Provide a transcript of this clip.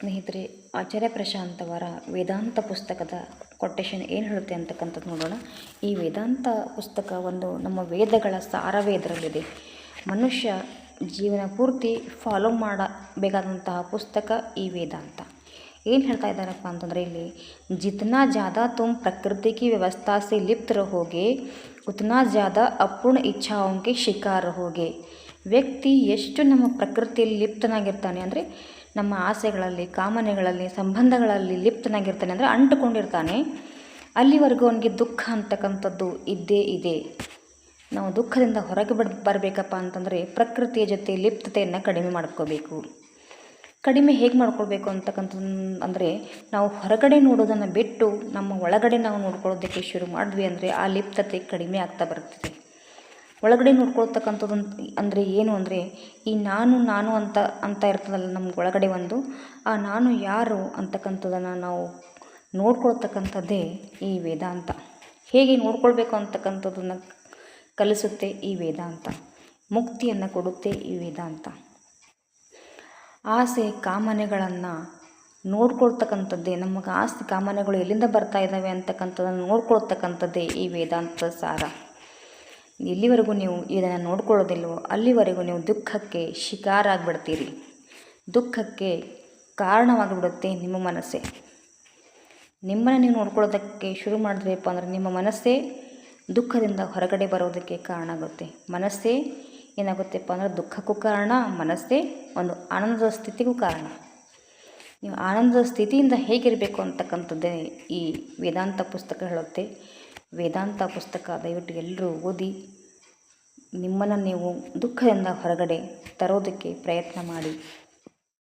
ಸ್ನೇಹಿತರೆ, ಆಚಾರ್ಯ ಪ್ರಶಾಂತ್ ಅವರ ವೇದಾಂತ ಪುಸ್ತಕದ ಕೊಟೇಶನ್ ಏನು ಹೇಳುತ್ತೆ ಅಂತಕ್ಕಂಥದ್ದು ನೋಡೋಣ. ಈ ವೇದಾಂತ ಪುಸ್ತಕ ಒಂದು ನಮ್ಮ ವೇದಗಳ ಸಾರವೇ ಇದರಲ್ಲಿದೆ. ಮನುಷ್ಯ ಜೀವನ ಪೂರ್ತಿ ಫಾಲೋ ಮಾಡಬೇಕಾದಂತಹ ಪುಸ್ತಕ ಈ ವೇದಾಂತ. ಏನು ಹೇಳ್ತಾ ಇದ್ದಾರಪ್ಪ ಅಂತಂದರೆ, ಇಲ್ಲಿ ಜಿತ್ನಾ ಜ್ಯಾದಾ ತುಮ್ ಪ್ರಕೃತಿ ಕಿ ವ್ಯವಸ್ಥಾ ಸೆ ಲಿಪ್ತ ರಹೋಗೆ ಉತ್ನಾ ಜ್ಯಾದಾ ಅಪೂರ್ಣ ಇಚ್ಛಾओं के ಶಿಕಾರ ಹೋಗೆ. ವ್ಯಕ್ತಿ ಎಷ್ಟು ನಮ್ಮ ಪ್ರಕೃತಿಯಲ್ಲಿ ಲಿಪ್ತನಾಗಿರ್ತಾನೆ ಅಂದರೆ, ನಮ್ಮ ಆಸೆಗಳಲ್ಲಿ, ಕಾಮನೆಗಳಲ್ಲಿ, ಸಂಬಂಧಗಳಲ್ಲಿ ಲಿಪ್ತನಾಗಿರ್ತಾನೆ ಅಂದರೆ ಅಂಟುಕೊಂಡಿರ್ತಾನೆ, ಅಲ್ಲಿವರೆಗೂ ಅವನಿಗೆ ದುಃಖ ಅಂತಕ್ಕಂಥದ್ದು ಇದ್ದೇ ಇದೆ. ನಾವು ದುಃಖದಿಂದ ಹೊರಗೆ ಬರಬೇಕಪ್ಪ ಅಂತಂದರೆ ಪ್ರಕೃತಿಯ ಜೊತೆ ಲಿಪ್ತತೆಯನ್ನು ಕಡಿಮೆ ಮಾಡ್ಕೋಬೇಕು. ಕಡಿಮೆ ಹೇಗೆ ಮಾಡ್ಕೊಳ್ಬೇಕು ಅಂತಕ್ಕಂಥದ್ದು ಅಂದರೆ, ನಾವು ಹೊರಗಡೆ ನೋಡೋದನ್ನು ಬಿಟ್ಟು ನಮ್ಮ ಒಳಗಡೆ ನಾವು ನೋಡ್ಕೊಳ್ಳೋದಕ್ಕೆ ಶುರು ಮಾಡಿದ್ವಿ ಅಂದರೆ ಆ ಲಿಪ್ತತೆ ಕಡಿಮೆ ಆಗ್ತಾ ಬರ್ತದೆ. ಒಳಗಡೆ ನೋಡ್ಕೊಳ್ತಕ್ಕಂಥದ್ದು ಅಂದರೆ ಏನು ಅಂದರೆ, ಈ ನಾನು ಅಂತ ಇರ್ತದಲ್ಲ ನಮ್ಗೆ ಒಳಗಡೆ ಒಂದು, ಆ ನಾನು ಯಾರು ಅಂತಕ್ಕಂಥದ್ದನ್ನು ನಾವು ನೋಡ್ಕೊಳ್ತಕ್ಕಂಥದ್ದೇ ಈ ವೇದಾಂತ. ಹೇಗೆ ನೋಡ್ಕೊಳ್ಬೇಕು ಅಂತಕ್ಕಂಥದ್ದನ್ನು ಕಲಿಸುತ್ತೆ ಈ ವೇದಾಂತ. ಮುಕ್ತಿಯನ್ನು ಕೊಡುತ್ತೆ ಈ ವೇದಾಂತ. ಆಸೆ ಕಾಮನೆಗಳನ್ನು ನೋಡ್ಕೊಳ್ತಕ್ಕಂಥದ್ದೇ, ನಮಗೆ ಆಸೆ ಕಾಮನೆಗಳು ಎಲ್ಲಿಂದ ಬರ್ತಾ ಇದ್ದಾವೆ ಅಂತಕ್ಕಂಥದ್ದನ್ನು ನೋಡ್ಕೊಳ್ತಕ್ಕಂಥದ್ದೇ ಈ ವೇದಾಂತದ ಸಾರ. ಎಲ್ಲಿವರೆಗೂ ನೀವು ಇದನ್ನು ನೋಡ್ಕೊಳ್ಳೋದಿಲ್ವೋ ಅಲ್ಲಿವರೆಗೂ ನೀವು ದುಃಖಕ್ಕೆ ಶಿಕಾರ ಆಗಿಬಿಡ್ತೀರಿ. ದುಃಖಕ್ಕೆ ಕಾರಣವಾಗಿಬಿಡುತ್ತೆ ನಿಮ್ಮ ಮನಸ್ಸೇ. ನಿಮ್ಮನ್ನು ನೀವು ನೋಡ್ಕೊಳ್ಳೋದಕ್ಕೆ ಶುರು ಮಾಡಿದ್ರಪ್ಪ ಅಂದರೆ ನಿಮ್ಮ ಮನಸ್ಸೇ ದುಃಖದಿಂದ ಹೊರಗಡೆ ಬರೋದಕ್ಕೆ ಕಾರಣ ಆಗುತ್ತೆ. ಮನಸ್ಸೇ ಏನಾಗುತ್ತೆಪ್ಪ ಅಂದರೆ ದುಃಖಕ್ಕೂ ಕಾರಣ, ಮನಸ್ಸೇ ಒಂದು ಆನಂದದ ಸ್ಥಿತಿಗೂ ಕಾರಣ. ನೀವು ಆನಂದದ ಸ್ಥಿತಿಯಿಂದ ಹೇಗಿರಬೇಕು ಅಂತಕ್ಕಂಥದ್ದೇ ಈ ವೇದಾಂತ ಪುಸ್ತಕ ಹೇಳುತ್ತೆ. ವೇದಾಂತ ಪುಸ್ತಕ ದಯವಿಟ್ಟು ಎಲ್ಲರೂ ಓದಿ ನಿಮ್ಮನ್ನು ನೀವು ದುಃಖದಿಂದ ಹೊರಗಡೆ ತರೋದಕ್ಕೆ ಪ್ರಯತ್ನ ಮಾಡಿ.